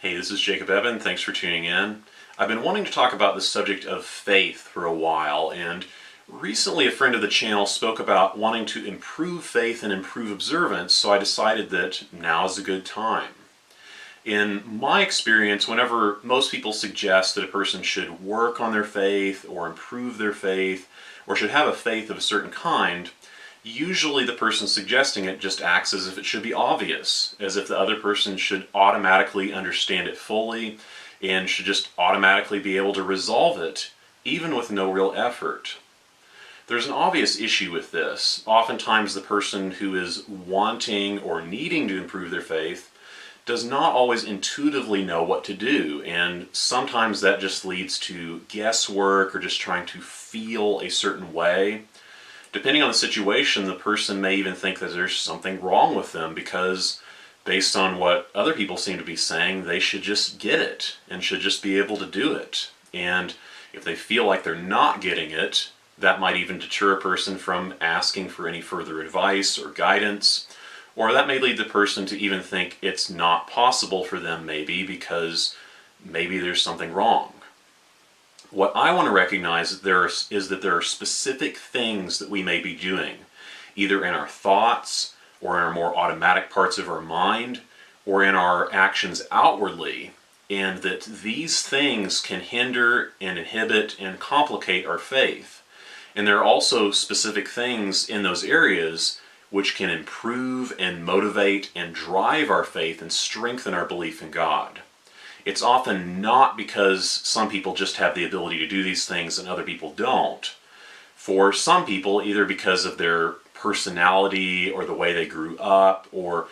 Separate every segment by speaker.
Speaker 1: Hey, this is Jacob Evan. Thanks for tuning in. I've been wanting to talk about the subject of faith for a while, and recently a friend of the channel spoke about wanting to improve faith and improve observance, so I decided that now is a good time. In my experience, whenever most people suggest that a person should work on their faith or improve their faith or should have a faith of a certain kind, usually the person suggesting it just acts as if it should be obvious, as if the other person should automatically understand it fully and should just automatically be able to resolve it, even with no real effort. There's an obvious issue with this. Oftentimes the person who is wanting or needing to improve their faith does not always intuitively know what to do, and sometimes that just leads to guesswork or just trying to feel a certain way. Depending on the situation, the person may even think that there's something wrong with them because, based on what other people seem to be saying, they should just get it and should just be able to do it. And if they feel like they're not getting it, that might even deter a person from asking for any further advice or guidance, or that may lead the person to even think it's not possible for them maybe because maybe there's something wrong. What I want to recognize is that there are specific things that we may be doing, either in our thoughts or in our more automatic parts of our mind or in our actions outwardly, and that these things can hinder and inhibit and complicate our faith. And there are also specific things in those areas which can improve and motivate and drive our faith and strengthen our belief in God. It's often not because some people just have the ability to do these things and other people don't. For some people, either because of their personality or the way they grew up or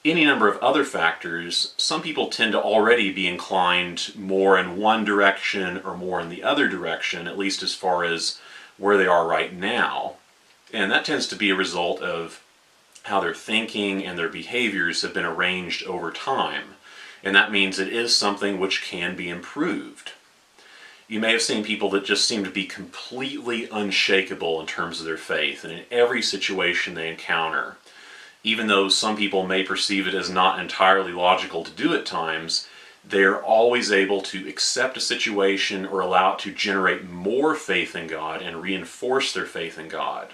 Speaker 1: any number of other factors, some people tend to already be inclined more in one direction or more in the other direction, at least as far as where they are right now. And that tends to be a result of how their thinking and their behaviors have been arranged over time. And that means it is something which can be improved. You may have seen people that just seem to be completely unshakable in terms of their faith and in every situation they encounter. Even though some people may perceive it as not entirely logical to do at times, they're always able to accept a situation or allow it to generate more faith in God and reinforce their faith in God.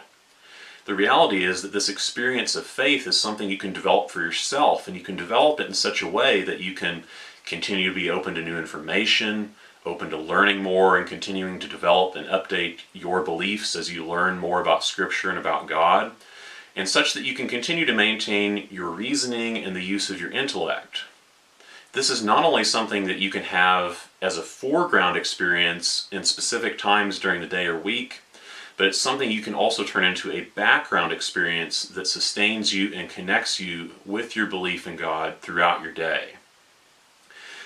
Speaker 1: The reality is that this experience of faith is something you can develop for yourself, and you can develop it in such a way that you can continue to be open to new information, open to learning more and continuing to develop and update your beliefs as you learn more about Scripture and about God, and such that you can continue to maintain your reasoning and the use of your intellect. This is not only something that you can have as a foreground experience in specific times during the day or week, but it's something you can also turn into a background experience that sustains you and connects you with your belief in God throughout your day.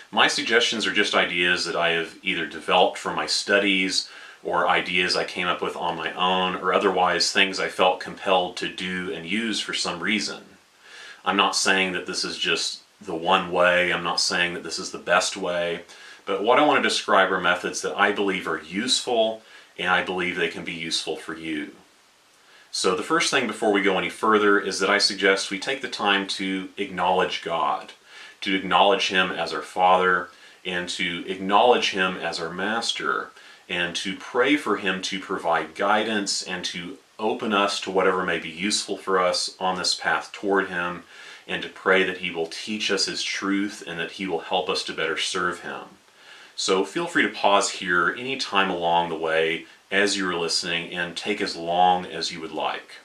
Speaker 1: My suggestions are just ideas that I have either developed from my studies or ideas I came up with on my own or otherwise things I felt compelled to do and use for some reason. I'm not saying that this is just the one way, I'm not saying that this is the best way, but what I want to describe are methods that I believe are useful and I believe they can be useful for you. So the first thing before we go any further is that I suggest we take the time to acknowledge God, to acknowledge Him as our Father, and to acknowledge Him as our Master, and to pray for Him to provide guidance and to open us to whatever may be useful for us on this path toward Him, and to pray that He will teach us His truth and that He will help us to better serve Him. So feel free to pause here any time along the way as you are listening and take as long as you would like.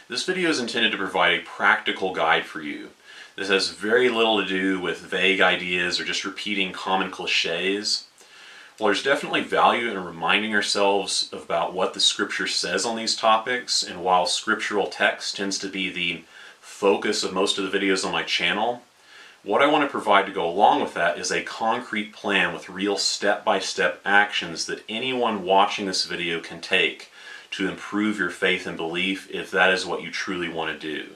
Speaker 1: This video is intended to provide a practical guide for you. This has very little to do with vague ideas or just repeating common cliches. While there's definitely value in reminding ourselves about what the Scripture says on these topics, and while scriptural text tends to be the focus of most of the videos on my channel, what I want to provide to go along with that is a concrete plan with real step-by-step actions that anyone watching this video can take to improve your faith and belief if that is what you truly want to do.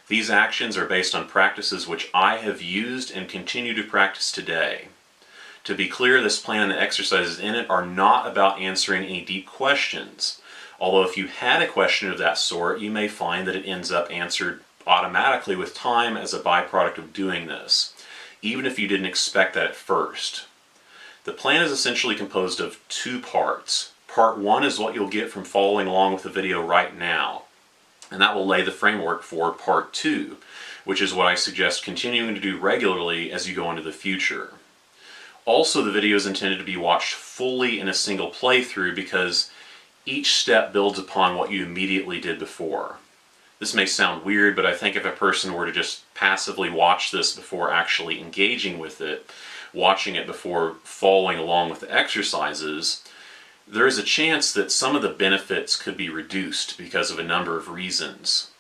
Speaker 1: These actions are based on practices which I have used and continue to practice today. To be clear, this plan and the exercises in it are not about answering any deep questions. Although if you had a question of that sort, you may find that it ends up answered automatically with time as a byproduct of doing this. even if you didn't expect that at first. The plan is essentially composed of two parts. Part one is what you'll get from following along with the video right now, and that will lay the framework for part two, which is what I suggest continuing to do regularly as you go into the future. Also, the video is intended to be watched fully in a single playthrough because each step builds upon what you immediately did before. This may sound weird, but I think if a person were to just passively watch this before actually engaging with it, watching it before following along with the exercises, there is a chance that some of the benefits could be reduced because of a number of reasons.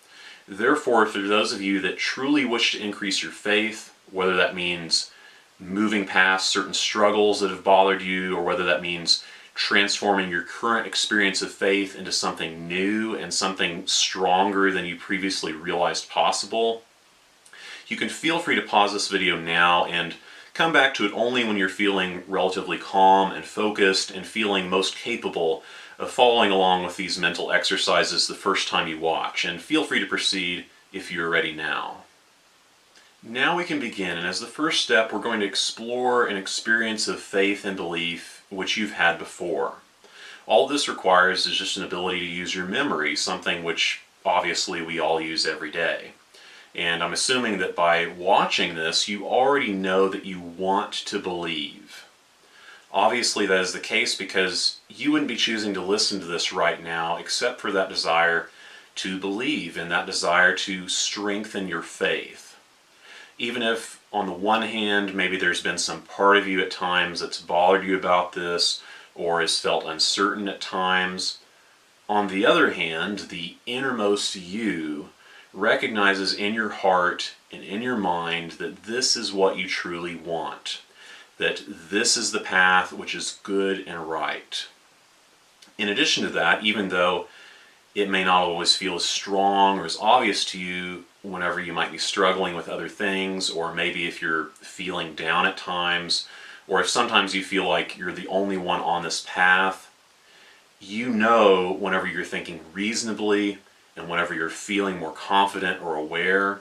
Speaker 1: Therefore, for those of you that truly wish to increase your faith, whether that means moving past certain struggles that have bothered you, or whether that means transforming your current experience of faith into something new and something stronger than you previously realized possible, you can feel free to pause this video now and come back to it only when you're feeling relatively calm and focused and feeling most capable of following along with these mental exercises the first time you watch. And feel free to proceed if you're ready now. Now we can begin, and as the first step, we're going to explore an experience of faith and belief which you've had before. All this requires is just an ability to use your memory, something which obviously we all use every day. And I'm assuming that by watching this, you already know that you want to believe. Obviously that is the case because you wouldn't be choosing to listen to this right now except for that desire to believe and that desire to strengthen your faith. Even if on the one hand maybe there's been some part of you at times that's bothered you about this or has felt uncertain at times, on the other hand, the innermost you recognizes in your heart and in your mind that this is what you truly want, that this is the path which is good and right. In addition to that, even though it may not always feel as strong or as obvious to you whenever you might be struggling with other things, or maybe if you're feeling down at times, or if sometimes you feel like you're the only one on this path, you know whenever you're thinking reasonably and whenever you're feeling more confident or aware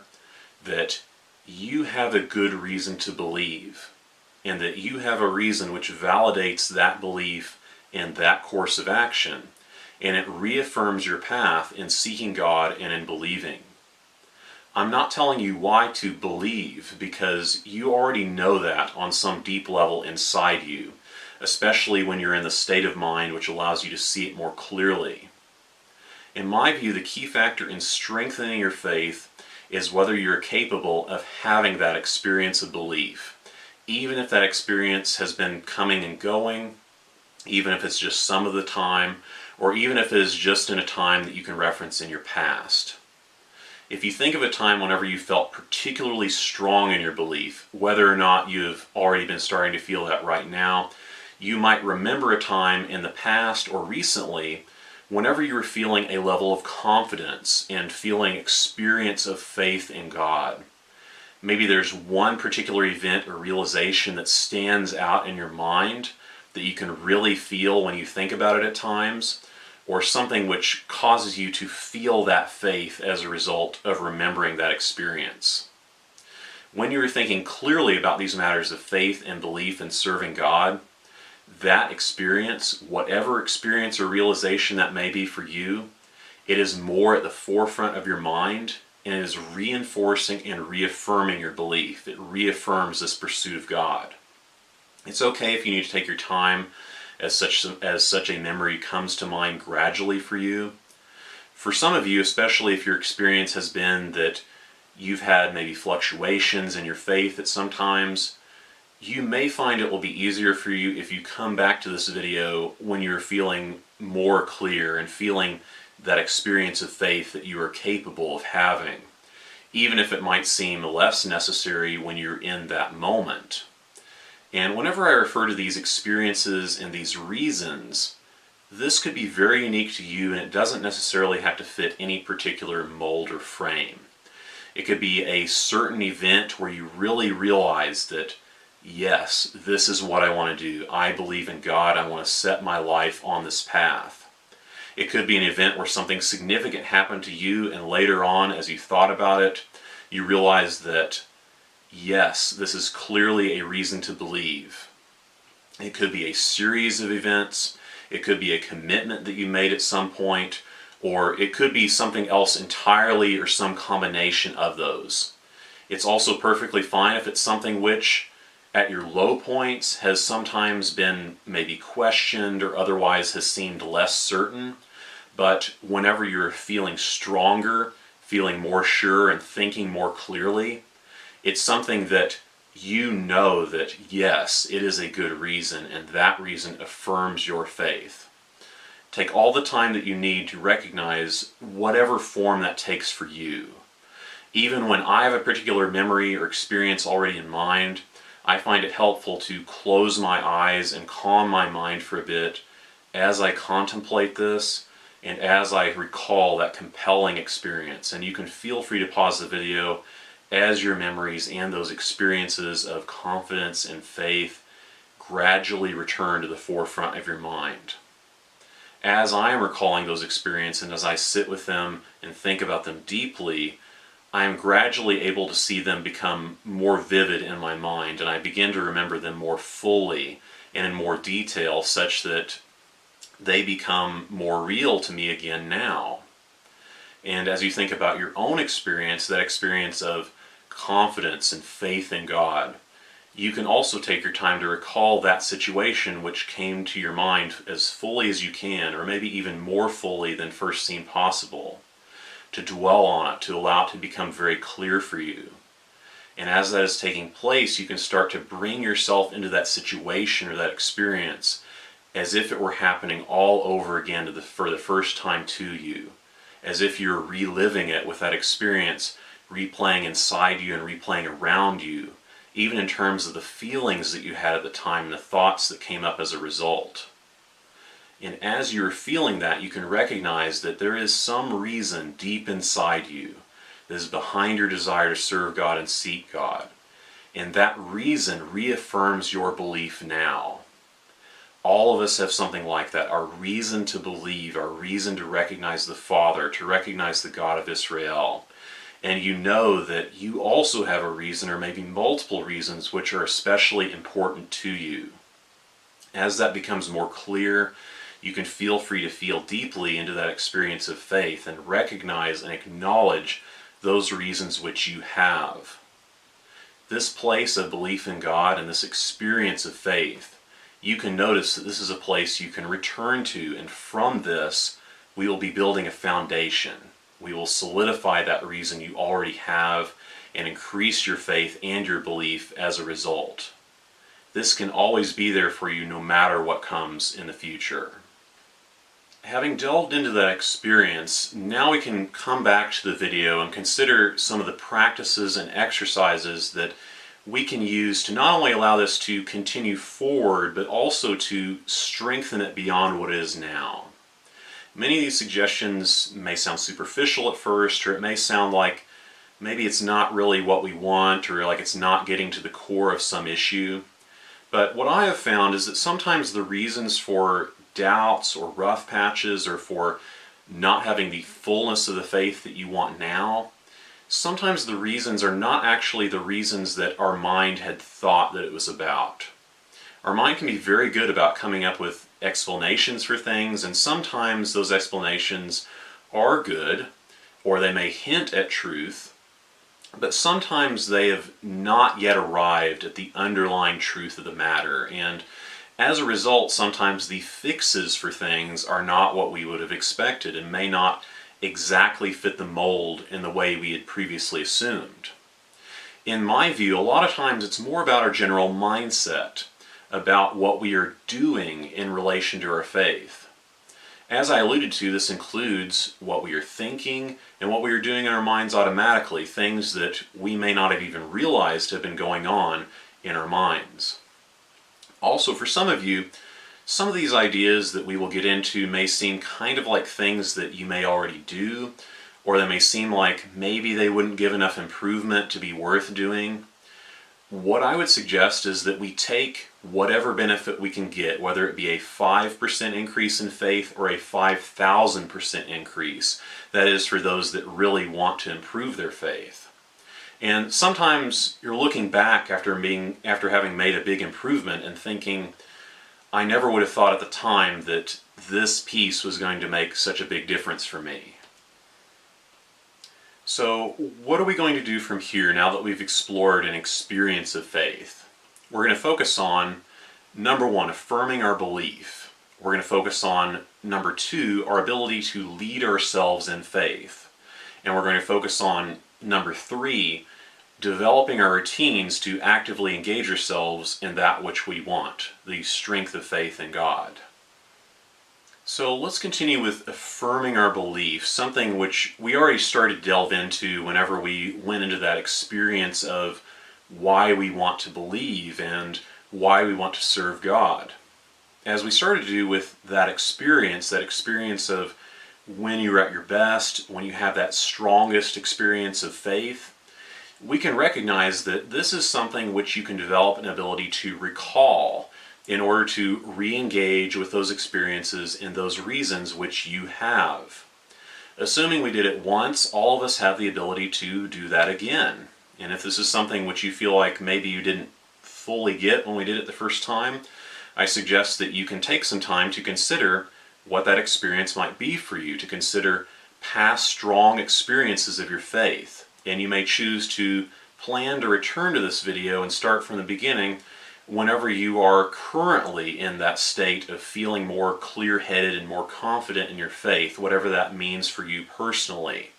Speaker 1: that you have a good reason to believe, and that you have a reason which validates that belief and that course of action, and it reaffirms your path in seeking God and in believing. I'm not telling you why to believe because you already know that on some deep level inside you, especially when you're in the state of mind which allows you to see it more clearly. In my view, the key factor in strengthening your faith is whether you're capable of having that experience of belief. Even if that experience has been coming and going, even if it's just some of the time, or even if it is just in a time that you can reference in your past. If you think of a time whenever you felt particularly strong in your belief, whether or not you've already been starting to feel that right now, you might remember a time in the past or recently whenever you were feeling a level of confidence and feeling experience of faith in God. Maybe there's one particular event or realization that stands out in your mind that you can really feel when you think about it at times, or something which causes you to feel that faith as a result of remembering that experience. When you're thinking clearly about these matters of faith and belief in serving God, that experience, whatever experience or realization that may be for you, it is more at the forefront of your mind and it is reinforcing and reaffirming your belief. It reaffirms this pursuit of God. It's okay if you need to take your time as such a memory comes to mind gradually for you. For some of you, especially if your experience has been that you've had maybe fluctuations in your faith at some times, you may find it will be easier for you if you come back to this video when you're feeling more clear and feeling that experience of faith that you are capable of having, even if it might seem less necessary when you're in that moment. And whenever I refer to these experiences and these reasons, this could be very unique to you and it doesn't necessarily have to fit any particular mold or frame. It could be a certain event where you really realize that, yes, this is what I want to do. I believe in God. I want to set my life on this path. It could be an event where something significant happened to you and later on, as you thought about it, you realized that yes, this is clearly a reason to believe. It could be a series of events, it could be a commitment that you made at some point, or it could be something else entirely or some combination of those. It's also perfectly fine if it's something which, at your low points, has sometimes been maybe questioned or otherwise has seemed less certain. But whenever you're feeling stronger, feeling more sure, and thinking more clearly, it's something that you know that, yes, it is a good reason, and that reason affirms your faith. Take all the time that you need to recognize whatever form that takes for you. Even when I have a particular memory or experience already in mind, I find it helpful to close my eyes and calm my mind for a bit as I contemplate this and as I recall that compelling experience. And you can feel free to pause the video as your memories and those experiences of confidence and faith gradually return to the forefront of your mind. As I am recalling those experiences and as I sit with them and think about them deeply, I am gradually able to see them become more vivid in my mind, and I begin to remember them more fully and in more detail, such that they become more real to me again now. And as you think about your own experience, that experience of confidence and faith in God, you can also take your time to recall that situation which came to your mind as fully as you can, or maybe even more fully than first seemed possible, to dwell on it, to allow it to become very clear for you. And as that is taking place, you can start to bring yourself into that situation or that experience as if it were happening all over again for the first time to you, as if you're reliving it with that experience replaying inside you and replaying around you, even in terms of the feelings that you had at the time and the thoughts that came up as a result. And as you're feeling that, you can recognize that there is some reason deep inside you that is behind your desire to serve God and seek God. And that reason reaffirms your belief now. All of us have something like that. Our reason to believe, our reason to recognize the Father, to recognize the God of Israel. And you know that you also have a reason, or maybe multiple reasons, which are especially important to you. As that becomes more clear, you can feel free to feel deeply into that experience of faith and recognize and acknowledge those reasons which you have. This place of belief in God and this experience of faith, you can notice that this is a place you can return to, and from this, we will be building a foundation. We will solidify that reason you already have and increase your faith and your belief as a result. This can always be there for you no matter what comes in the future. Having delved into that experience, now we can come back to the video and consider some of the practices and exercises that we can use to not only allow this to continue forward, but also to strengthen it beyond what it is now. Many of these suggestions may sound superficial at first, or it may sound like maybe it's not really what we want, or like it's not getting to the core of some issue. But what I have found is that sometimes the reasons for doubts or rough patches, or for not having the fullness of the faith that you want now, sometimes the reasons are not actually the reasons that our mind had thought that it was about. Our mind can be very good about coming up with explanations for things, and sometimes those explanations are good, or they may hint at truth, but sometimes they have not yet arrived at the underlying truth of the matter, and as a result, sometimes the fixes for things are not what we would have expected and may not exactly fit the mold in the way we had previously assumed. In my view, a lot of times it's more about our general mindset, about what we are doing in relation to our faith. As I alluded to, this includes what we are thinking and what we are doing in our minds automatically, things that we may not have even realized have been going on in our minds. Also, for some of you, some of these ideas that we will get into may seem kind of like things that you may already do, or they may seem like maybe they wouldn't give enough improvement to be worth doing. What I would suggest is that we take whatever benefit we can get, whether it be a 5% increase in faith or a 5,000% increase, that is for those that really want to improve their faith. And sometimes you're looking back after having made a big improvement and thinking, I never would have thought at the time that this piece was going to make such a big difference for me. So what are we going to do from here now that we've explored an experience of faith? We're going to focus on, number one, affirming our belief. We're going to focus on, number two, our ability to lead ourselves in faith. And we're going to focus on, number three, developing our routines to actively engage ourselves in that which we want, the strength of faith in God. So let's continue with affirming our belief, something which we already started to delve into whenever we went into that experience of why we want to believe and why we want to serve God. As we started to do with that experience of when you're at your best, when you have that strongest experience of faith, we can recognize that this is something which you can develop an ability to recall in order to re-engage with those experiences and those reasons which you have. Assuming we did it once, all of us have the ability to do that again. And if this is something which you feel like maybe you didn't fully get when we did it the first time, I suggest that you can take some time to consider what that experience might be for you, to consider past strong experiences of your faith. And you may choose to plan to return to this video and start from the beginning whenever you are currently in that state of feeling more clear-headed and more confident in your faith, whatever that means for you personally.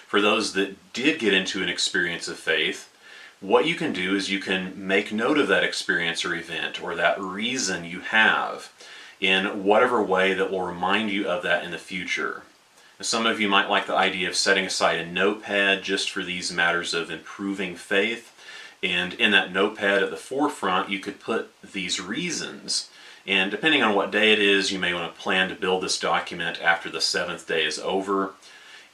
Speaker 1: For those that did get into an experience of faith, what you can do is you can make note of that experience or event or that reason you have in whatever way that will remind you of that in the future. Some of you might like the idea of setting aside a notepad just for these matters of improving faith. And in that notepad at the forefront, you could put these reasons. And depending on what day it is, you may want to plan to build this document after the 7th day is over.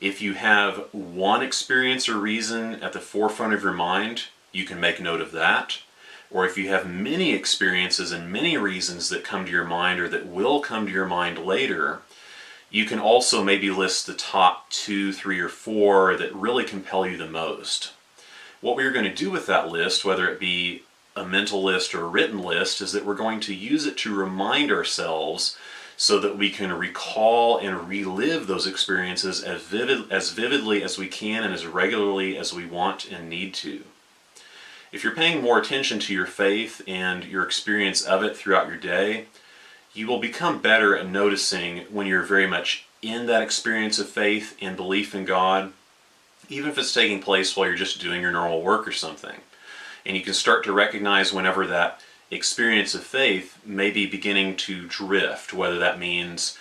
Speaker 1: If you have one experience or reason at the forefront of your mind, you can make note of that. Or if you have many experiences and many reasons that come to your mind or that will come to your mind later, you can also maybe list the top 2, 3, or 4 that really compel you the most. What we're going to do with that list, whether it be a mental list or a written list, is that we're going to use it to remind ourselves so that we can recall and relive those experiences as vividly as we can and as regularly as we want and need to. If you're paying more attention to your faith and your experience of it throughout your day, you will become better at noticing when you're very much in that experience of faith and belief in God, even if it's taking place while you're just doing your normal work or something. And you can start to recognize whenever that experience of faith may be beginning to drift, whether that means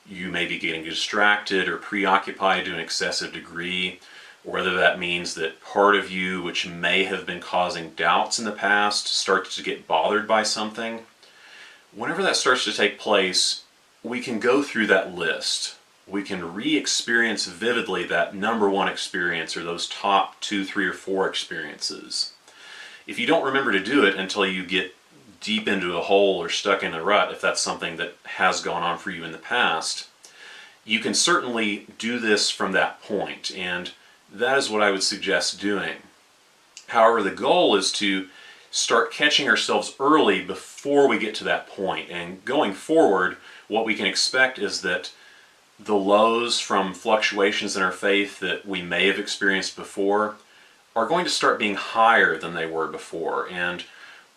Speaker 1: you may be getting distracted or preoccupied to an excessive degree, or whether that means that part of you which may have been causing doubts in the past starts to get bothered by something. Whenever that starts to take place, we can go through that list. We can re-experience vividly that number one experience or those top 2, 3, or 4 experiences. If you don't remember to do it until you get deep into a hole or stuck in a rut, if that's something that has gone on for you in the past, you can certainly do this from that point, and that is what I would suggest doing. However, the goal is to start catching ourselves early before we get to that point. And going forward, what we can expect is that the lows from fluctuations in our faith that we may have experienced before are going to start being higher than they were before. And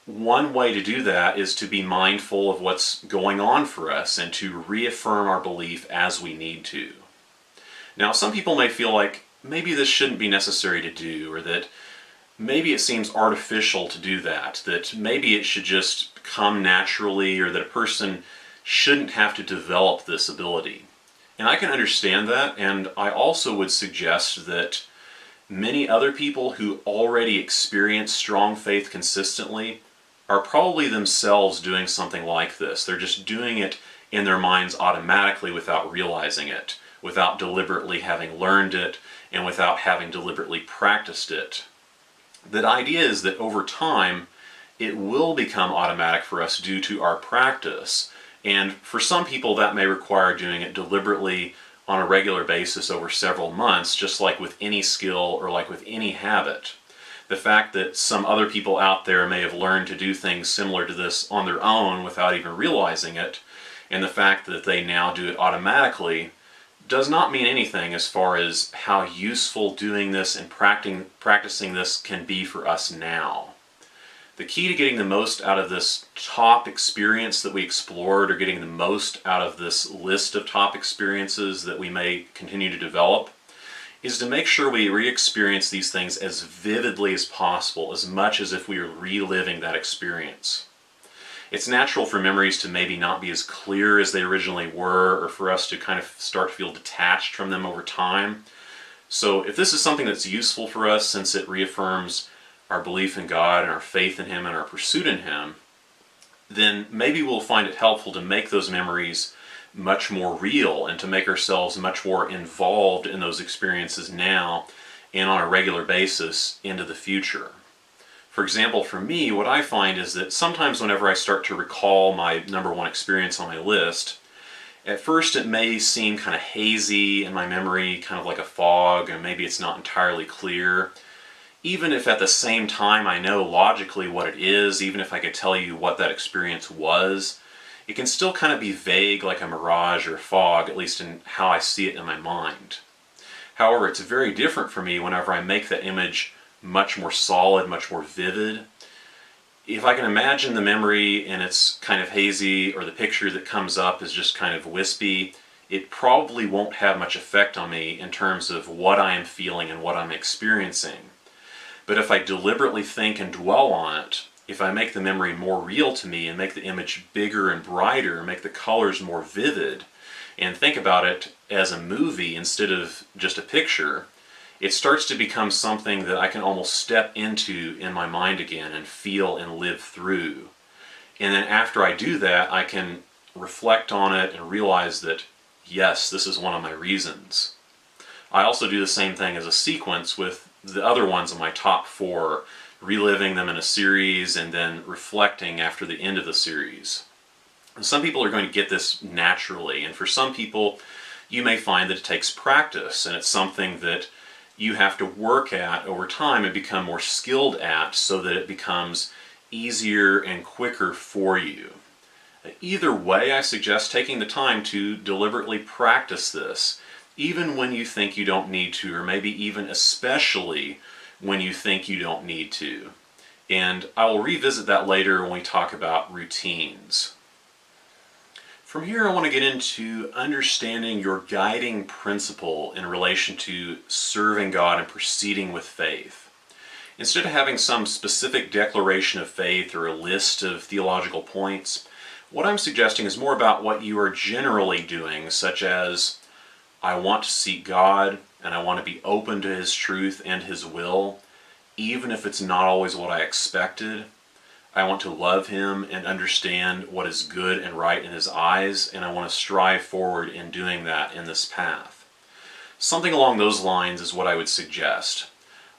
Speaker 1: one way to do that is to be mindful of what's going on for us and to reaffirm our belief as we need to. Now, some people may feel like maybe this shouldn't be necessary to do, or that maybe it seems artificial to do that, that maybe it should just come naturally, or that a person shouldn't have to develop this ability. And I can understand that, and I also would suggest that many other people who already experience strong faith consistently are probably themselves doing something like this. They're just doing it in their minds automatically without realizing it, without deliberately having learned it, and without having deliberately practiced it. The idea is that over time, it will become automatic for us due to our practice. And for some people, that may require doing it deliberately on a regular basis over several months, just like with any skill or like with any habit. The fact that some other people out there may have learned to do things similar to this on their own without even realizing it, and the fact that they now do it automatically, does not mean anything as far as how useful doing this and practicing this can be for us now. The key to getting the most out of this top experience that we explored, or getting the most out of this list of top experiences that we may continue to develop, is to make sure we re-experience these things as vividly as possible, as much as if we were reliving that experience. It's natural for memories to maybe not be as clear as they originally were, or for us to kind of start to feel detached from them over time. So if this is something that's useful for us, since it reaffirms our belief in God and our faith in Him and our pursuit in Him, then maybe we'll find it helpful to make those memories much more real and to make ourselves much more involved in those experiences now and on a regular basis into the future. For example, for me, what I find is that sometimes whenever I start to recall my number one experience on my list, at first it may seem kind of hazy in my memory, kind of like a fog, and maybe it's not entirely clear. Even if at the same time I know logically what it is, even if I could tell you what that experience was, it can still kind of be vague, like a mirage or a fog, at least in how I see it in my mind. However, it's very different for me whenever I make that image much more solid, much more vivid. If I can imagine the memory and it's kind of hazy, or the picture that comes up is just kind of wispy, it probably won't have much effect on me in terms of what I am feeling and what I'm experiencing. But if I deliberately think and dwell on it, if I make the memory more real to me and make the image bigger and brighter, make the colors more vivid, and think about it as a movie instead of just a picture, it starts to become something that I can almost step into in my mind again and feel and live through. And then after I do that, I can reflect on it and realize that, yes, this is one of my reasons. I also do the same thing as a sequence with the other ones in my top 4, reliving them in a series and then reflecting after the end of the series. And some people are going to get this naturally, and for some people you may find that it takes practice, and it's something that you have to work at over time and become more skilled at so that it becomes easier and quicker for you. Either way, I suggest taking the time to deliberately practice this, even when you think you don't need to, or maybe even especially when you think you don't need to. And I will revisit that later when we talk about routines. From here, I want to get into understanding your guiding principle in relation to serving God and proceeding with faith. Instead of having some specific declaration of faith or a list of theological points, what I'm suggesting is more about what you are generally doing, such as, I want to seek God, and I want to be open to His truth and His will, even if it's not always what I expected. I want to love Him and understand what is good and right in His eyes, and I want to strive forward in doing that in this path. Something along those lines is what I would suggest.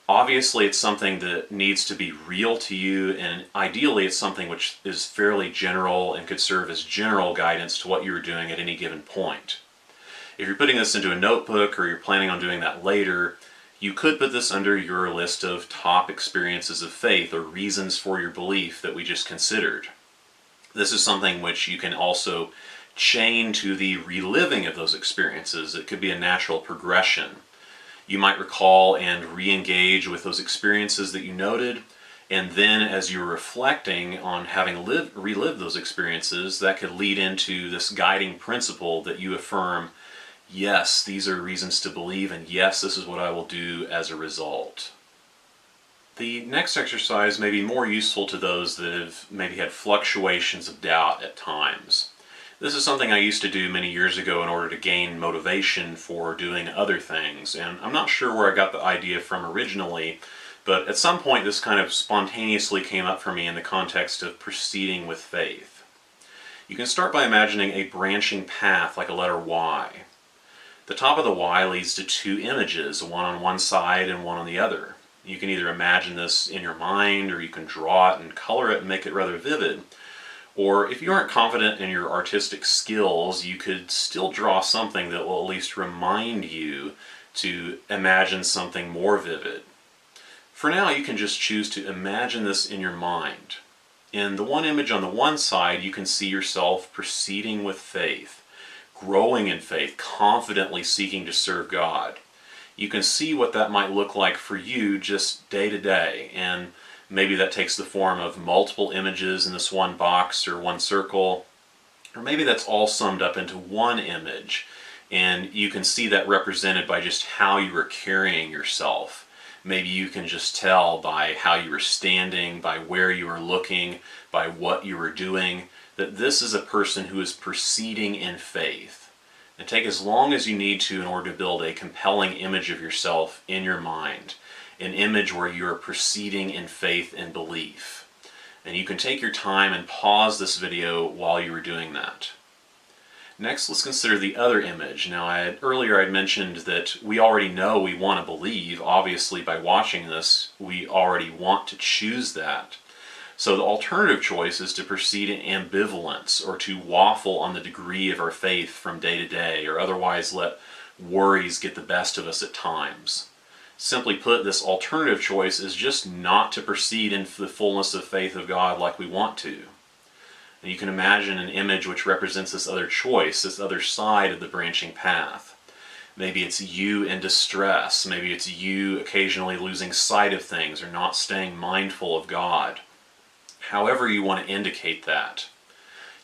Speaker 1: Obviously, it's something that needs to be real to you, and ideally it's something which is fairly general and could serve as general guidance to what you are doing at any given point. If you're putting this into a notebook, or you're planning on doing that later, you could put this under your list of top experiences of faith or reasons for your belief that we just considered. This is something which you can also chain to the reliving of those experiences. It could be a natural progression. You might recall and re-engage with those experiences that you noted, and then as you're reflecting on having relived those experiences, that could lead into this guiding principle that you affirm, yes, these are reasons to believe, and yes, this is what I will do as a result. The next exercise may be more useful to those that have maybe had fluctuations of doubt at times. This is something I used to do many years ago in order to gain motivation for doing other things, and I'm not sure where I got the idea from originally, but at some point this kind of spontaneously came up for me in the context of proceeding with faith. You can start by imagining a branching path like a letter Y. The top of the Y leads to 2 images, one on one side and one on the other. You can either imagine this in your mind, or you can draw it and color it and make it rather vivid, Or if you aren't confident in your artistic skills, you could still draw something that will at least remind you to imagine something more vivid. For now, you can just choose to imagine this in your mind. In the one image on the one side, you can see yourself proceeding with faith, growing in faith, confidently seeking to serve God. You can see what that might look like for you just day to day, and maybe that takes the form of multiple images in this one box or one circle, or maybe that's all summed up into one image, and you can see that represented by just how you are carrying yourself. Maybe you can just tell by how you are standing, by where you are looking, by what you are doing, that this is a person who is proceeding in faith. And take as long as you need to in order to build a compelling image of yourself in your mind, an image where you are proceeding in faith and belief. And you can take your time and pause this video while you are doing that. Next, let's consider the other image. Now, earlier I mentioned that we already know we want to believe. Obviously, by watching this, we already want to choose that. So the alternative choice is to proceed in ambivalence, or to waffle on the degree of our faith from day to day, or otherwise let worries get the best of us at times. Simply put, this alternative choice is just not to proceed in the fullness of faith of God like we want to. And you can imagine an image which represents this other choice, this other side of the branching path. Maybe it's you in distress. Maybe it's you occasionally losing sight of things or not staying mindful of God. However you want to indicate that,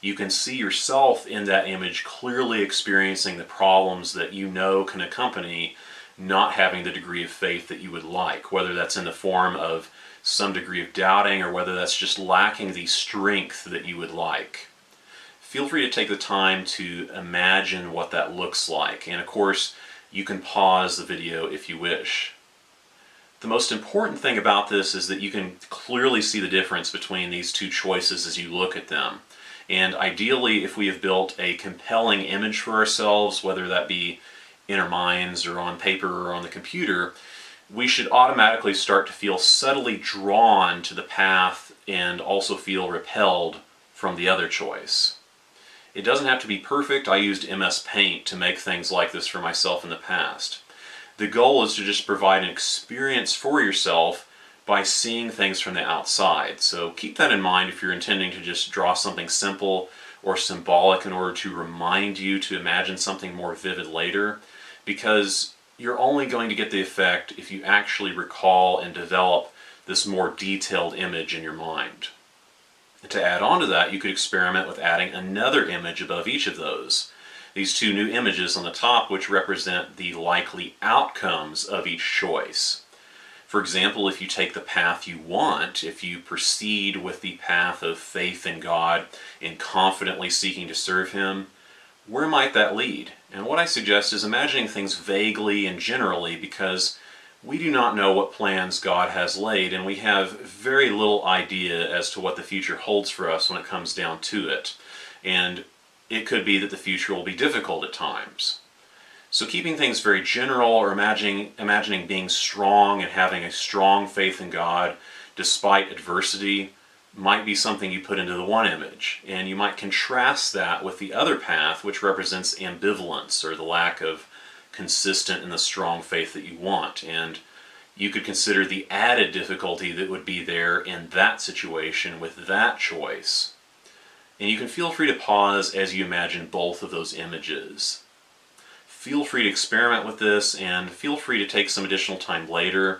Speaker 1: you can see yourself in that image clearly experiencing the problems that you know can accompany not having the degree of faith that you would like, whether that's in the form of some degree of doubting or whether that's just lacking the strength that you would like. Feel free to take the time to imagine what that looks like, and of course you can pause the video if you wish. The most important thing about this is that you can clearly see the difference between these two choices as you look at them. And ideally, if we have built a compelling image for ourselves, whether that be in our minds or on paper or on the computer, we should automatically start to feel subtly drawn to the path and also feel repelled from the other choice. It doesn't have to be perfect. I used MS Paint to make things like this for myself in the past. The goal is to just provide an experience for yourself by seeing things from the outside. So keep that in mind if you're intending to just draw something simple or symbolic in order to remind you to imagine something more vivid later, because you're only going to get the effect if you actually recall and develop this more detailed image in your mind. And to add on to that, you could experiment with adding another image above each of those. These two new images on the top, which represent the likely outcomes of each choice. For example, if you take the path you want, if you proceed with the path of faith in God and confidently seeking to serve Him, where might that lead? And what I suggest is imagining things vaguely and generally, because we do not know what plans God has laid, and we have very little idea as to what the future holds for us when it comes down to it. And it could be that the future will be difficult at times. So keeping things very general, or imagining being strong and having a strong faith in God despite adversity, might be something you put into the one image. And you might contrast that with the other path, which represents ambivalence, or the lack of consistent and the strong faith that you want. And you could consider the added difficulty that would be there in that situation with that choice. And you can feel free to pause as you imagine both of those images. Feel free to experiment with this, and feel free to take some additional time later.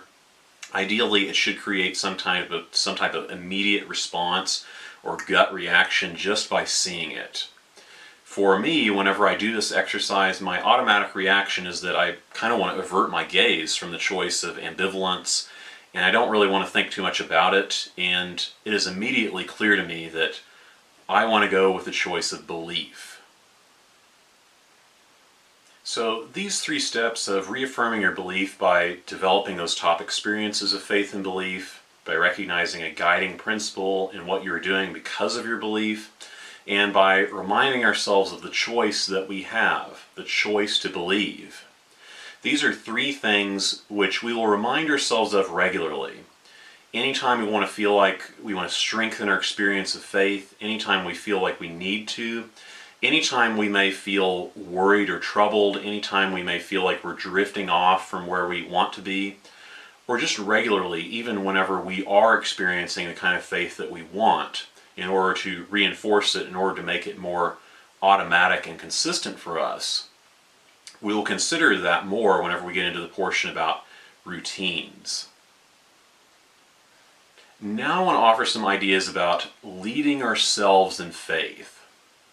Speaker 1: Ideally, it should create some type of immediate response or gut reaction just by seeing it. For me, whenever I do this exercise, my automatic reaction is that I kind of want to avert my gaze from the choice of ambivalence, and I don't really want to think too much about it, and it is immediately clear to me that I want to go with the choice of belief. So these three steps of reaffirming your belief by developing those top experiences of faith and belief, by recognizing a guiding principle in what you're doing because of your belief, and by reminding ourselves of the choice that we have, the choice to believe. These are three things which we will remind ourselves of regularly. Anytime we want to feel like we want to strengthen our experience of faith, anytime we feel like we need to, anytime we may feel worried or troubled, anytime we may feel like we're drifting off from where we want to be, or just regularly, even whenever we are experiencing the kind of faith that we want, in order to reinforce it, in order to make it more automatic and consistent for us, we will consider that more whenever we get into the portion about routines. Now I want to offer some ideas about leading ourselves in faith.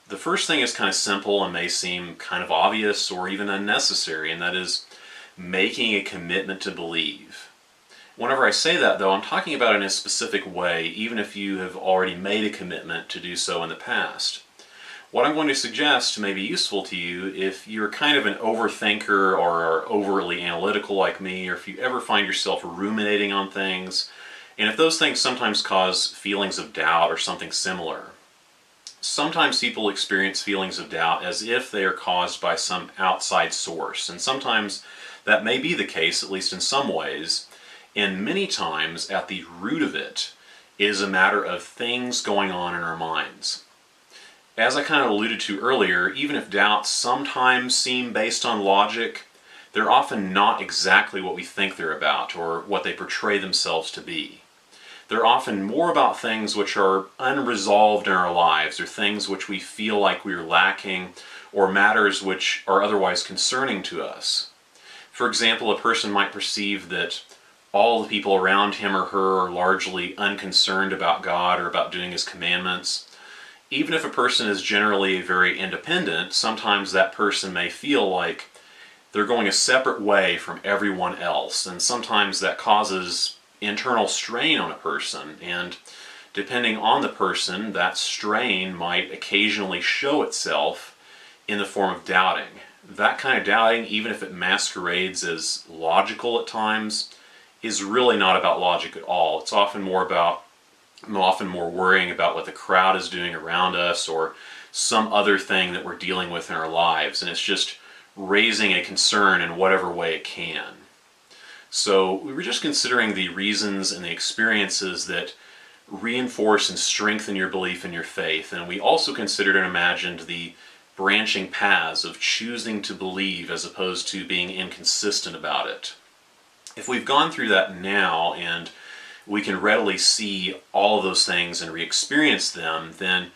Speaker 1: The first thing is kind of simple and may seem kind of obvious or even unnecessary, and that is making a commitment to believe. Whenever I say that, though, I'm talking about it in a specific way, even if you have already made a commitment to do so in the past. What I'm going to suggest may be useful to you if you're kind of an overthinker or are overly analytical like me, or if you ever find yourself ruminating on things, and if those things sometimes cause feelings of doubt or something similar. Sometimes people experience feelings of doubt as if they are caused by some outside source, and sometimes that may be the case, at least in some ways, and many times at the root of it is a matter of things going on in our minds. As I kind of alluded to earlier, even if doubts sometimes seem based on logic, they're often not exactly what we think they're about or what they portray themselves to be. They're often more about things which are unresolved in our lives, or things which we feel like we're lacking, or matters which are otherwise concerning to us. For example, a person might perceive that all the people around him or her are largely unconcerned about God or about doing His commandments. Even if a person is generally very independent, sometimes that person may feel like they're going a separate way from everyone else, and sometimes that causes internal strain on a person, and depending on the person, that strain might occasionally show itself in the form of doubting. That kind of doubting, even if it masquerades as logical at times, is really not about logic at all. It's often more worrying about what the crowd is doing around us or some other thing that we're dealing with in our lives, and it's just raising a concern in whatever way it can. So we were just considering the reasons and the experiences that reinforce and strengthen your belief in your faith, and we also considered and imagined the branching paths of choosing to believe as opposed to being inconsistent about it. If we've gone through that now and we can readily see all of those things and re-experience them, then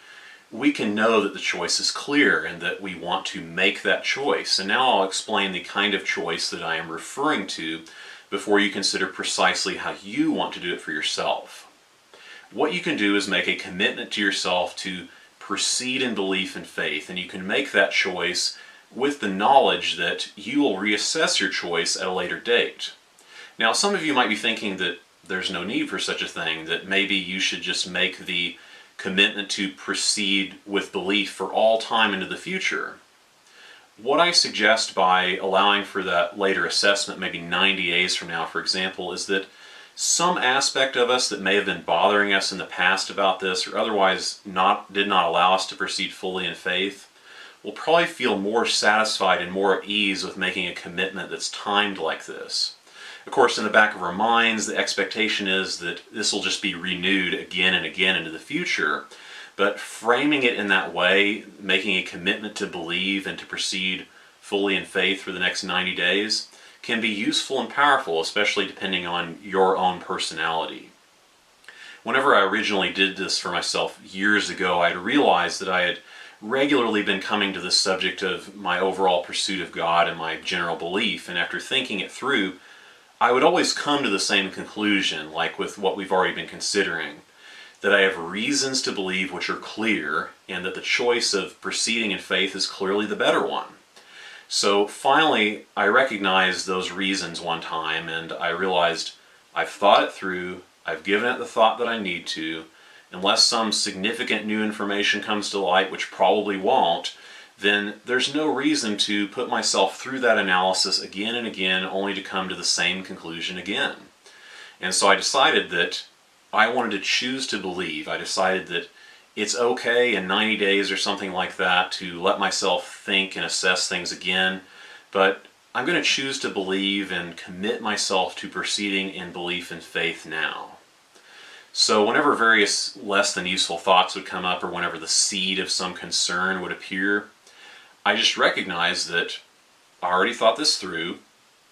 Speaker 1: we can know that the choice is clear and that we want to make that choice. And now I'll explain the kind of choice that I am referring to before you consider precisely how you want to do it for yourself. What you can do is make a commitment to yourself to proceed in belief and faith, and you can make that choice with the knowledge that you will reassess your choice at a later date. Now, some of you might be thinking that there's no need for such a thing, that maybe you should just make the commitment to proceed with belief for all time into the future. What I suggest by allowing for that later assessment, maybe 90 days from now, for example, is that some aspect of us that may have been bothering us in the past about this, or otherwise did not allow us to proceed fully in faith, will probably feel more satisfied and more at ease with making a commitment that's timed like this. Of course, in the back of our minds, the expectation is that this will just be renewed again and again into the future. But framing it in that way, making a commitment to believe and to proceed fully in faith for the next 90 days, can be useful and powerful, especially depending on your own personality. Whenever I originally did this for myself years ago, I'd realized that I had regularly been coming to the subject of my overall pursuit of God and my general belief, and after thinking it through, I would always come to the same conclusion, like with what we've already been considering, that I have reasons to believe which are clear, and that the choice of proceeding in faith is clearly the better one. So finally, I recognized those reasons one time, and I realized I've thought it through, I've given it the thought that I need to. Unless some significant new information comes to light, which probably won't, then there's no reason to put myself through that analysis again and again only to come to the same conclusion again. And so I decided that I wanted to choose to believe. I decided that it's okay in 90 days or something like that to let myself think and assess things again, but I'm going to choose to believe and commit myself to proceeding in belief and faith now. So whenever various less than useful thoughts would come up, or whenever the seed of some concern would appear, I just recognized that I already thought this through,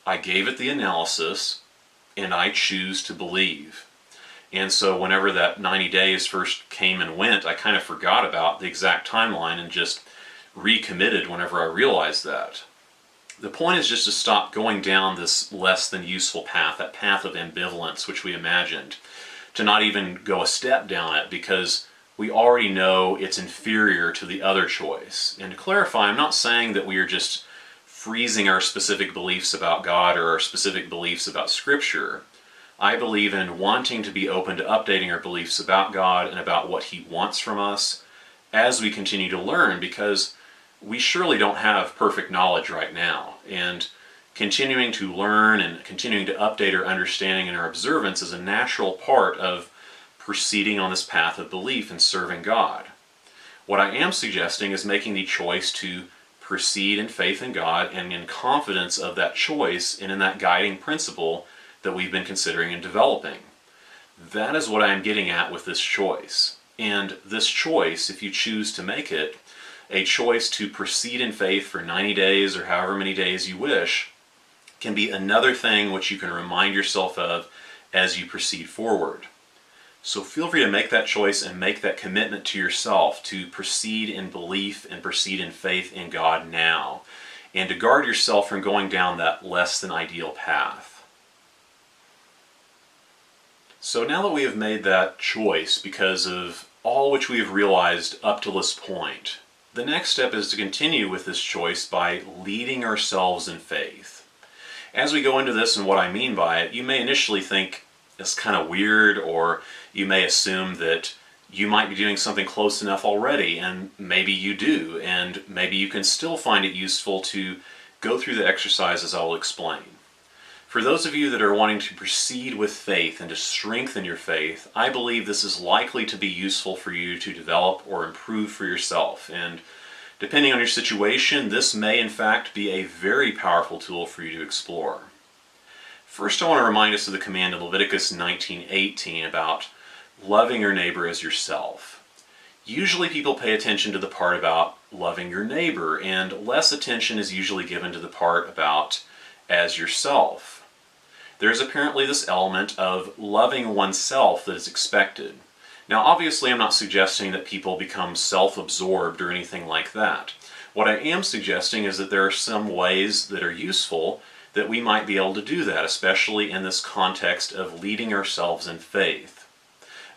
Speaker 1: I gave it the analysis, and I choose to believe. And so whenever that 90 days first came and went, I kind of forgot about the exact timeline and just recommitted whenever I realized that. The point is just to stop going down this less than useful path, that path of ambivalence which we imagined, to not even go a step down it because we already know it's inferior to the other choice. And to clarify, I'm not saying that we are just freezing our specific beliefs about God or our specific beliefs about Scripture. I believe in wanting to be open to updating our beliefs about God and about what He wants from us as we continue to learn, because we surely don't have perfect knowledge right now. And continuing to learn and continuing to update our understanding and our observance is a natural part of proceeding on this path of belief and serving God. What I am suggesting is making the choice to proceed in faith in God and in confidence of that choice and in that guiding principle that we've been considering and developing. That is what I am getting at with this choice. And this choice, if you choose to make it, a choice to proceed in faith for 90 days or however many days you wish, can be another thing which you can remind yourself of as you proceed forward. So feel free to make that choice and make that commitment to yourself to proceed in belief and proceed in faith in God now, and to guard yourself from going down that less than ideal path. So now that we have made that choice because of all which we have realized up to this point, the next step is to continue with this choice by leading ourselves in faith. As we go into this and what I mean by it, you may initially think it's kind of weird, or you may assume that you might be doing something close enough already, and maybe you do, and maybe you can still find it useful to go through the exercises I will explain. For those of you that are wanting to proceed with faith and to strengthen your faith, I believe this is likely to be useful for you to develop or improve for yourself. And depending on your situation, this may in fact be a very powerful tool for you to explore. First, I want to remind us of the command in Leviticus 19:18 about loving your neighbor as yourself. Usually people pay attention to the part about loving your neighbor, and less attention is usually given to the part about as yourself. There is apparently this element of loving oneself that is expected. Now, obviously, I'm not suggesting that people become self-absorbed or anything like that. What I am suggesting is that there are some ways that are useful that we might be able to do that, especially in this context of leading ourselves in faith.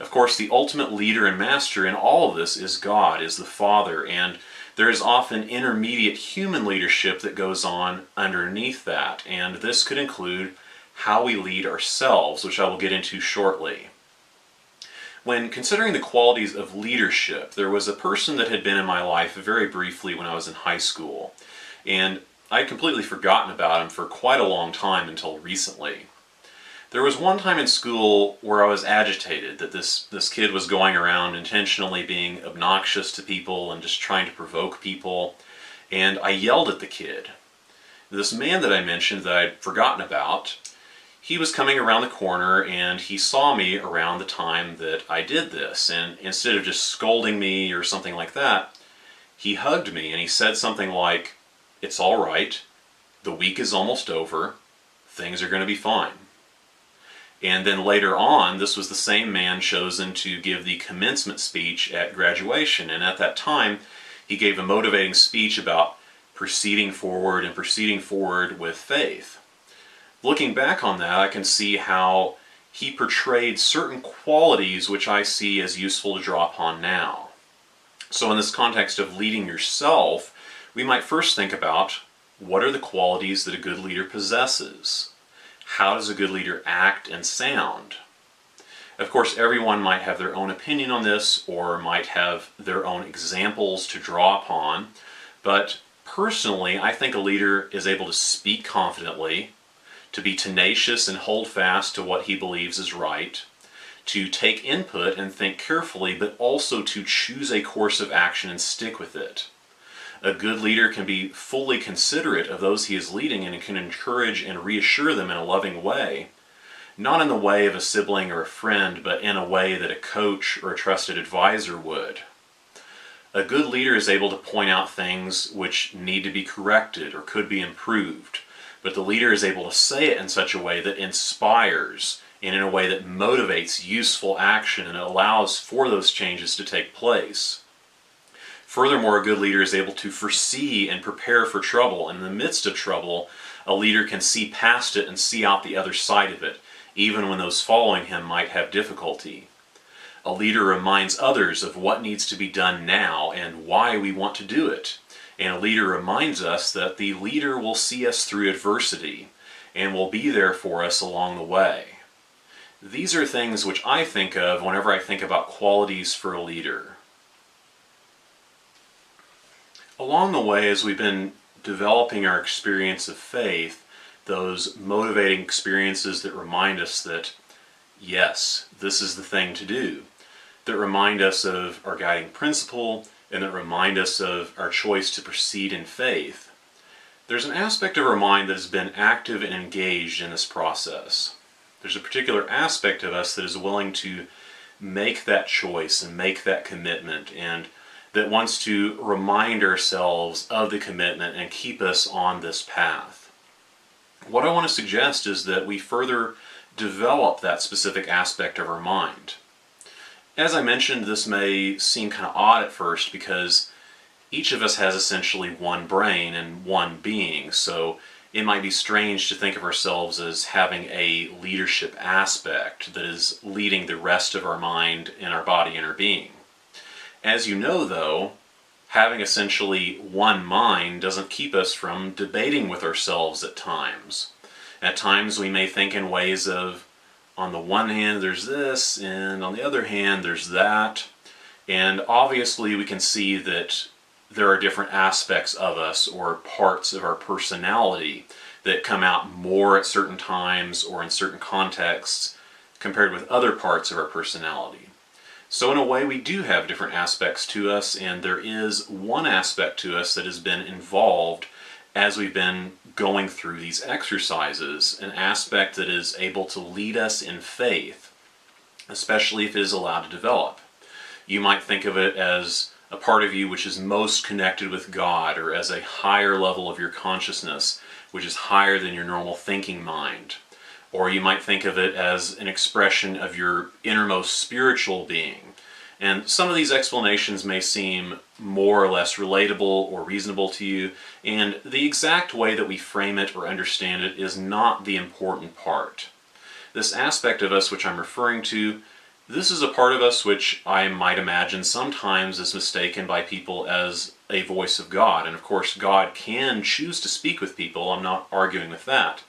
Speaker 1: Of course, the ultimate leader and master in all of this is God, is the Father, and there is often intermediate human leadership that goes on underneath that, and this could include how we lead ourselves, which I will get into shortly. When considering the qualities of leadership, there was a person that had been in my life very briefly when I was in high school, and I'd completely forgotten about him for quite a long time until recently. There was one time in school where I was agitated that this kid was going around intentionally being obnoxious to people and just trying to provoke people, and I yelled at the kid. This man that I mentioned that I'd forgotten about, he was coming around the corner and he saw me around the time that I did this, and instead of just scolding me or something like that, he hugged me and he said something like, "It's all right, the week is almost over, things are going to be fine." And then later on, this was the same man chosen to give the commencement speech at graduation, and at that time he gave a motivating speech about proceeding forward and proceeding forward with faith. Looking back on that, I can see how he portrayed certain qualities which I see as useful to draw upon now. So in this context of leading yourself, we might first think about what are the qualities that a good leader possesses? How does a good leader act and sound? Of course, everyone might have their own opinion on this or might have their own examples to draw upon, but personally, I think a leader is able to speak confidently, to be tenacious and hold fast to what he believes is right, to take input and think carefully, but also to choose a course of action and stick with it. A good leader can be fully considerate of those he is leading and can encourage and reassure them in a loving way, not in the way of a sibling or a friend, but in a way that a coach or a trusted advisor would. A good leader is able to point out things which need to be corrected or could be improved, but the leader is able to say it in such a way that inspires and in a way that motivates useful action and allows for those changes to take place. Furthermore, a good leader is able to foresee and prepare for trouble, and in the midst of trouble, a leader can see past it and see out the other side of it, even when those following him might have difficulty. A leader reminds others of what needs to be done now and why we want to do it. And a leader reminds us that the leader will see us through adversity and will be there for us along the way. These are things which I think of whenever I think about qualities for a leader. Along the way, as we've been developing our experience of faith, those motivating experiences that remind us that, yes, this is the thing to do, that remind us of our guiding principle, and that remind us of our choice to proceed in faith, there's an aspect of our mind that has been active and engaged in this process. There's a particular aspect of us that is willing to make that choice and make that commitment, and that wants to remind ourselves of the commitment and keep us on this path. What I want to suggest is that we further develop that specific aspect of our mind. As I mentioned, this may seem kind of odd at first because each of us has essentially one brain and one being, so it might be strange to think of ourselves as having a leadership aspect that is leading the rest of our mind and our body and our being. As you know, though, having essentially one mind doesn't keep us from debating with ourselves at times. At times we may think in ways of, on the one hand there's this, and on the other hand there's that. And obviously we can see that there are different aspects of us or parts of our personality that come out more at certain times or in certain contexts compared with other parts of our personality. So in a way we do have different aspects to us, and there is one aspect to us that has been involved as we've been going through these exercises, an aspect that is able to lead us in faith, especially if it is allowed to develop. You might think of it as a part of you which is most connected with God, or as a higher level of your consciousness, which is higher than your normal thinking mind. Or you might think of it as an expression of your innermost spiritual being. And some of these explanations may seem more or less relatable or reasonable to you, and the exact way that we frame it or understand it is not the important part. This aspect of us which I'm referring to, this is a part of us which I might imagine sometimes is mistaken by people as a voice of God. And of course, God can choose to speak with people. I'm not arguing with that.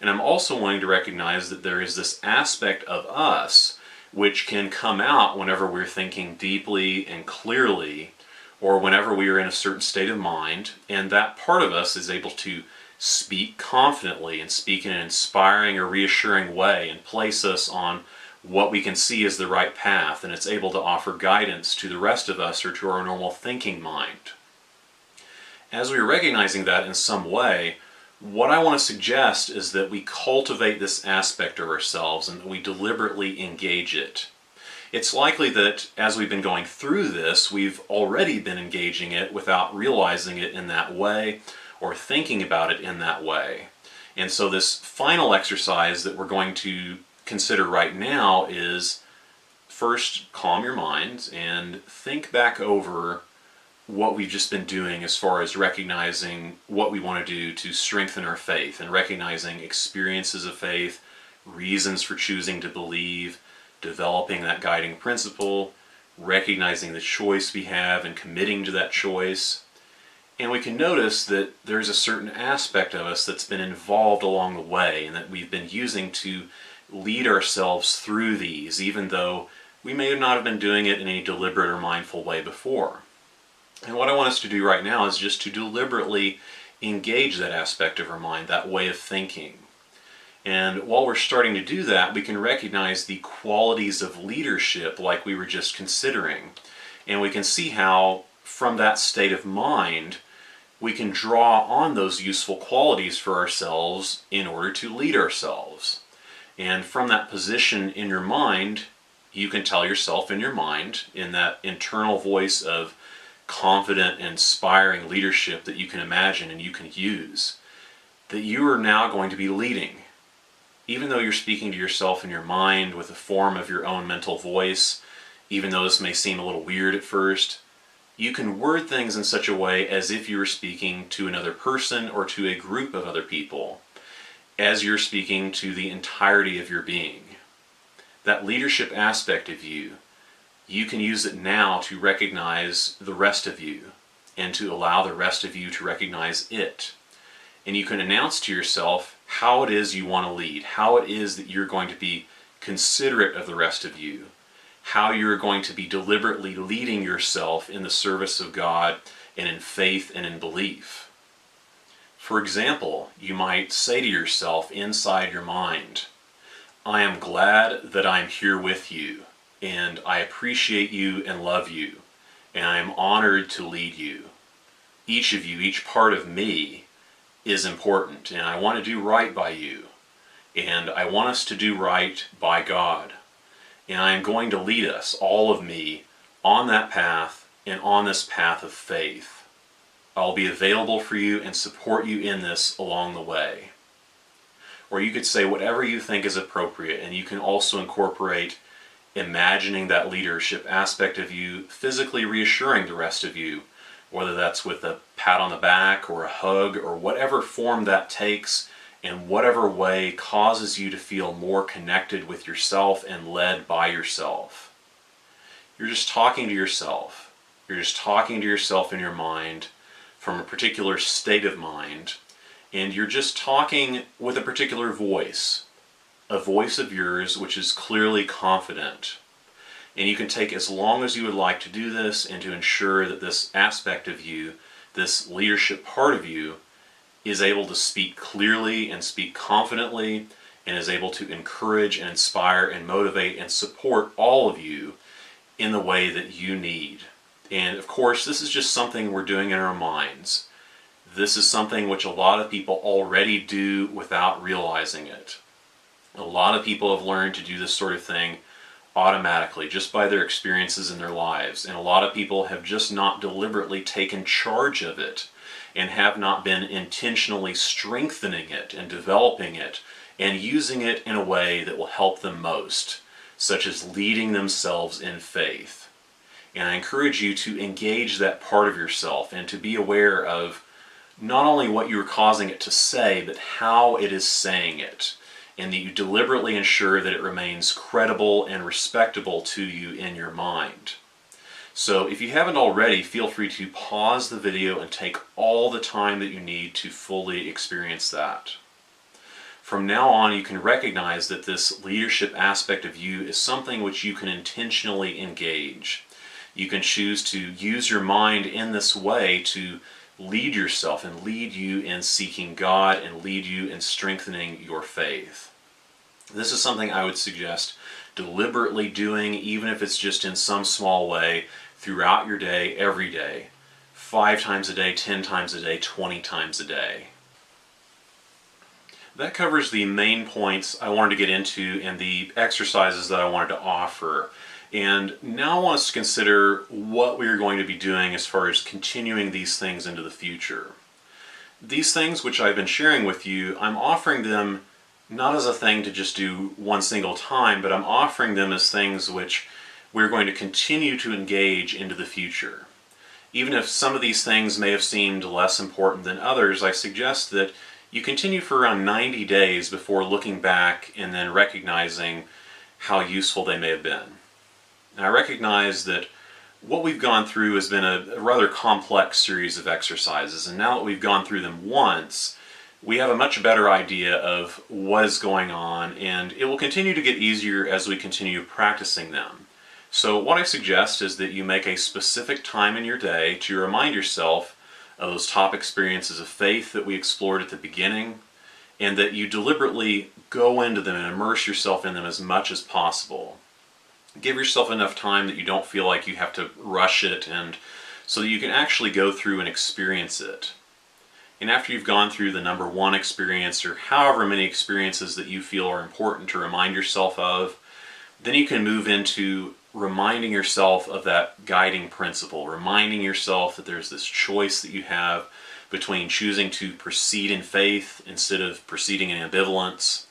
Speaker 1: And I'm also wanting to recognize that there is this aspect of us which can come out whenever we're thinking deeply and clearly, or whenever we are in a certain state of mind, and that part of us is able to speak confidently and speak in an inspiring or reassuring way and place us on what we can see as the right path, and it's able to offer guidance to the rest of us or to our normal thinking mind. As we are recognizing that in some way, what I want to suggest is that we cultivate this aspect of ourselves and that we deliberately engage it. It's likely that as we've been going through this, we've already been engaging it without realizing it in that way or thinking about it in that way. And so this final exercise that we're going to consider right now is first calm your minds and think back over what we've just been doing as far as recognizing what we want to do to strengthen our faith and recognizing experiences of faith, reasons for choosing to believe, developing that guiding principle, recognizing the choice we have and committing to that choice. And we can notice that there's a certain aspect of us that's been involved along the way and that we've been using to lead ourselves through these, even though we may not have been doing it in any deliberate or mindful way before. And what I want us to do right now is just to deliberately engage that aspect of our mind, that way of thinking. And while we're starting to do that, we can recognize the qualities of leadership like we were just considering. And we can see how, from that state of mind, we can draw on those useful qualities for ourselves in order to lead ourselves. And from that position in your mind, you can tell yourself in your mind, in that internal voice of confident, inspiring leadership that you can imagine and you can use, that you are now going to be leading. Even though you're speaking to yourself in your mind with a form of your own mental voice, even though this may seem a little weird at first, you can word things in such a way as if you were speaking to another person or to a group of other people, as you're speaking to the entirety of your being. That leadership aspect of you, you can use it now to recognize the rest of you and to allow the rest of you to recognize it. And you can announce to yourself how it is you want to lead, how it is that you're going to be considerate of the rest of you, how you're going to be deliberately leading yourself in the service of God and in faith and in belief. For example, you might say to yourself inside your mind, I am glad that I'm here with you, and I appreciate you and love you, and I am honored to lead you. Each of you, each part of me is important, and I want to do right by you, and I want us to do right by God. And I am going to lead us, all of me, on that path and on this path of faith. I'll be available for you and support you in this along the way. Or you could say whatever you think is appropriate, and you can also incorporate imagining that leadership aspect of you, physically reassuring the rest of you, whether that's with a pat on the back or a hug or whatever form that takes, in whatever way causes you to feel more connected with yourself and led by yourself. You're just talking to yourself. You're just talking to yourself in your mind from a particular state of mind, and you're just talking with a particular voice, a voice of yours which is clearly confident. And you can take as long as you would like to do this and to ensure that this aspect of you, this leadership part of you, is able to speak clearly and speak confidently and is able to encourage and inspire and motivate and support all of you in the way that you need. And of course, this is just something we're doing in our minds. This is something which a lot of people already do without realizing it. A lot of people have learned to do this sort of thing automatically, just by their experiences in their lives. And a lot of people have just not deliberately taken charge of it and have not been intentionally strengthening it and developing it and using it in a way that will help them most, such as leading themselves in faith. And I encourage you to engage that part of yourself and to be aware of not only what you're causing it to say, but how it is saying it, and that you deliberately ensure that it remains credible and respectable to you in your mind. So if you haven't already, feel free to pause the video and take all the time that you need to fully experience that. From now on, you can recognize that this leadership aspect of you is something which you can intentionally engage. You can choose to use your mind in this way to lead yourself and lead you in seeking God and lead you in strengthening your faith. This is something I would suggest deliberately doing, even if it's just in some small way, throughout your day, every day, 5 times a day, 10 times a day, 20 times a day. That covers the main points I wanted to get into and the exercises that I wanted to offer. And now I want us to consider what we are going to be doing as far as continuing these things into the future. These things which I've been sharing with you, I'm offering them not as a thing to just do one single time, but I'm offering them as things which we're going to continue to engage into the future. Even if some of these things may have seemed less important than others, I suggest that you continue for around 90 days before looking back and then recognizing how useful they may have been. And I recognize that what we've gone through has been a rather complex series of exercises, and now that we've gone through them once, we have a much better idea of what is going on, and it will continue to get easier as we continue practicing them. So what I suggest is that you make a specific time in your day to remind yourself of those top experiences of faith that we explored at the beginning, and that you deliberately go into them and immerse yourself in them as much as possible. Give yourself enough time that you don't feel like you have to rush it, and so that you can actually go through and experience it. And after you've gone through the number one experience, or however many experiences that you feel are important to remind yourself of, then you can move into reminding yourself of that guiding principle, reminding yourself that there's this choice that you have between choosing to proceed in faith instead of proceeding in ambivalence.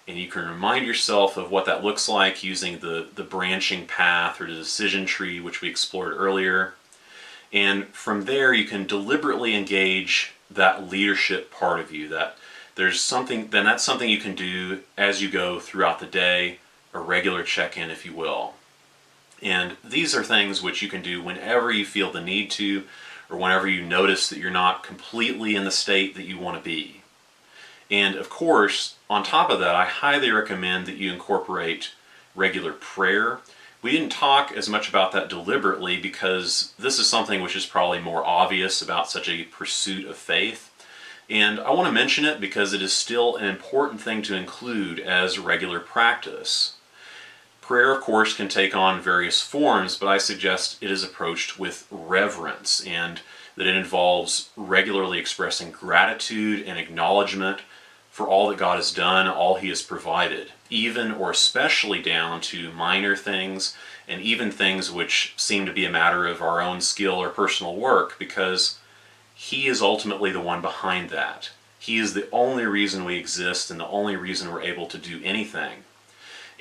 Speaker 1: And you can remind yourself of what that looks like using the branching path or the decision tree, which we explored earlier. And from there, you can deliberately engage that leadership part of you. That's something you can do as you go throughout the day, a regular check-in, if you will. And these are things which you can do whenever you feel the need to, or whenever you notice that you're not completely in the state that you want to be. And of course, on top of that, I highly recommend that you incorporate regular prayer. We didn't talk as much about that deliberately because this is something which is probably more obvious about such a pursuit of faith. And I want to mention it because it is still an important thing to include as regular practice. Prayer, of course, can take on various forms, but I suggest it is approached with reverence, and that it involves regularly expressing gratitude and acknowledgement for all that God has done, all He has provided, even or especially down to minor things, and even things which seem to be a matter of our own skill or personal work, because He is ultimately the one behind that. He is the only reason we exist and the only reason we're able to do anything.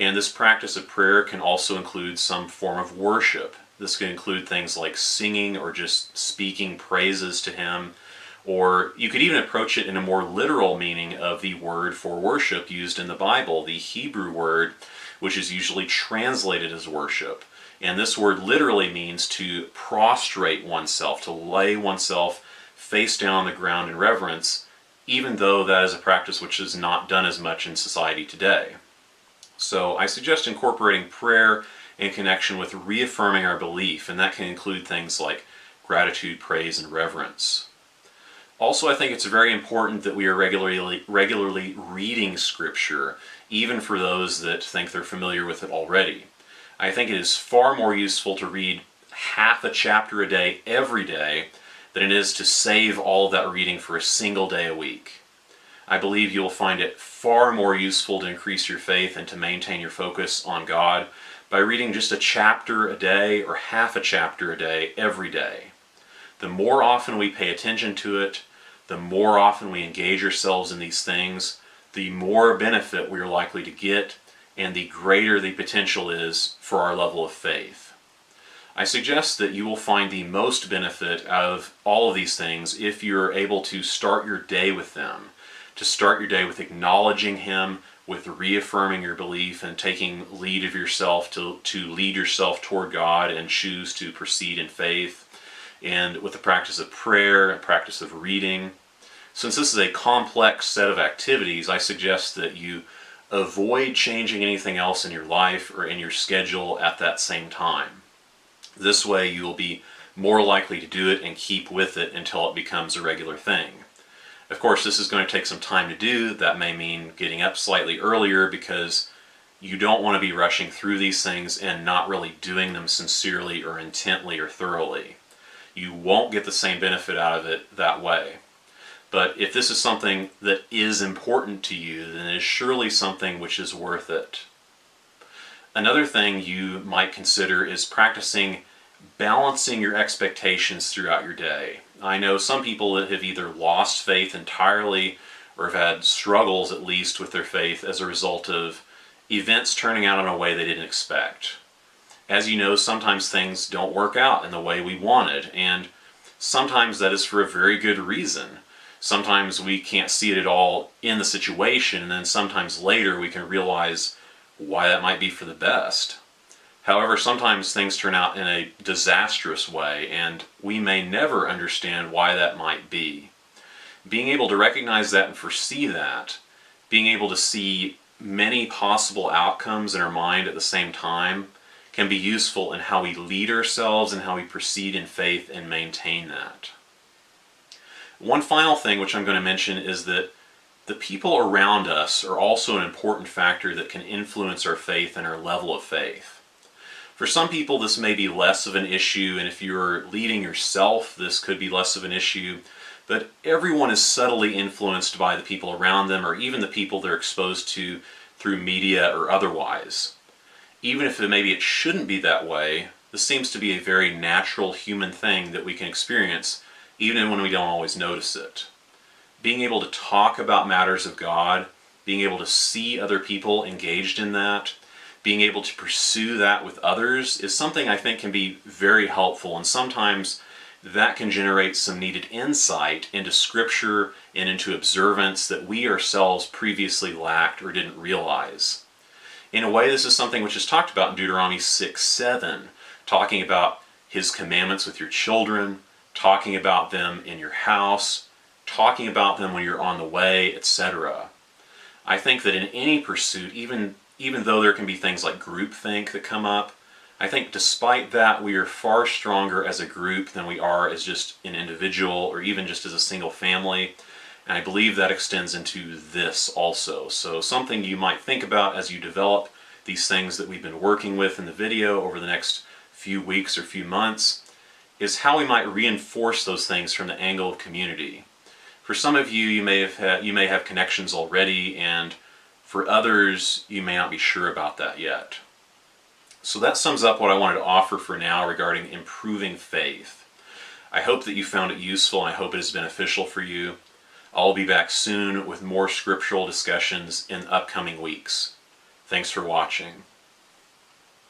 Speaker 1: And this practice of prayer can also include some form of worship. This can include things like singing or just speaking praises to Him, or you could even approach it in a more literal meaning of the word for worship used in the Bible, the Hebrew word, which is usually translated as worship. And this word literally means to prostrate oneself, to lay oneself face down on the ground in reverence, even though that is a practice which is not done as much in society today. So I suggest incorporating prayer in connection with reaffirming our belief, and that can include things like gratitude, praise, and reverence. Also, I think it's very important that we are regularly reading Scripture, even for those that think they're familiar with it already. I think it is far more useful to read half a chapter a day every day than it is to save all of that reading for a single day a week. I believe you'll find it far more useful to increase your faith and to maintain your focus on God by reading just a chapter a day or half a chapter a day every day. The more often we pay attention to it, the more often we engage ourselves in these things, the more benefit we are likely to get, and the greater the potential is for our level of faith. I suggest that you will find the most benefit out of all of these things if you're able to start your day with them. To start your day with acknowledging Him, with reaffirming your belief and taking lead of yourself to lead yourself toward God and choose to proceed in faith, and with the practice of prayer and practice of reading. Since this is a complex set of activities, I suggest that you avoid changing anything else in your life or in your schedule at that same time. This way you will be more likely to do it and keep with it until it becomes a regular thing. Of course, this is going to take some time to do. That may mean getting up slightly earlier because you don't want to be rushing through these things and not really doing them sincerely or intently or thoroughly. You won't get the same benefit out of it that way. But if this is something that is important to you, then it is surely something which is worth it. Another thing you might consider is practicing balancing your expectations throughout your day. I know some people that have either lost faith entirely or have had struggles at least with their faith as a result of events turning out in a way they didn't expect. As you know, sometimes things don't work out in the way we wanted, and sometimes that is for a very good reason. Sometimes we can't see it at all in the situation, and then sometimes later we can realize why that might be for the best. However, sometimes things turn out in a disastrous way, and we may never understand why that might be. Being able to recognize that and foresee that, being able to see many possible outcomes in our mind at the same time, can be useful in how we lead ourselves and how we proceed in faith and maintain that. One final thing which I'm going to mention is that the people around us are also an important factor that can influence our faith and our level of faith. For some people, this may be less of an issue, and if you're leading yourself, this could be less of an issue. but everyone is subtly influenced by the people around them, or even the people they're exposed to through media or otherwise. Even if maybe it shouldn't be that way, this seems to be a very natural human thing that we can experience even when we don't always notice it. Being able to talk about matters of God, being able to see other people engaged in that, being able to pursue that with others is something I think can be very helpful, and sometimes that can generate some needed insight into Scripture and into observance that we ourselves previously lacked or didn't realize. In a way, this is something which is talked about in Deuteronomy 6:7, talking about His commandments with your children, talking about them in your house, talking about them when you're on the way, etc. I think that in any pursuit, even though there can be things like groupthink that come up, I think despite that we are far stronger as a group than we are as just an individual or even just as a single family. And I believe that extends into this also. So something you might think about as you develop these things that we've been working with in the video over the next few weeks or few months is how we might reinforce those things from the angle of community. For some of you, you may have connections already, and for others, you may not be sure about that yet. So that sums up what I wanted to offer for now regarding improving faith. I hope that you found it useful, and I hope it is beneficial for you. I'll be back soon with more scriptural discussions in upcoming weeks. Thanks for watching.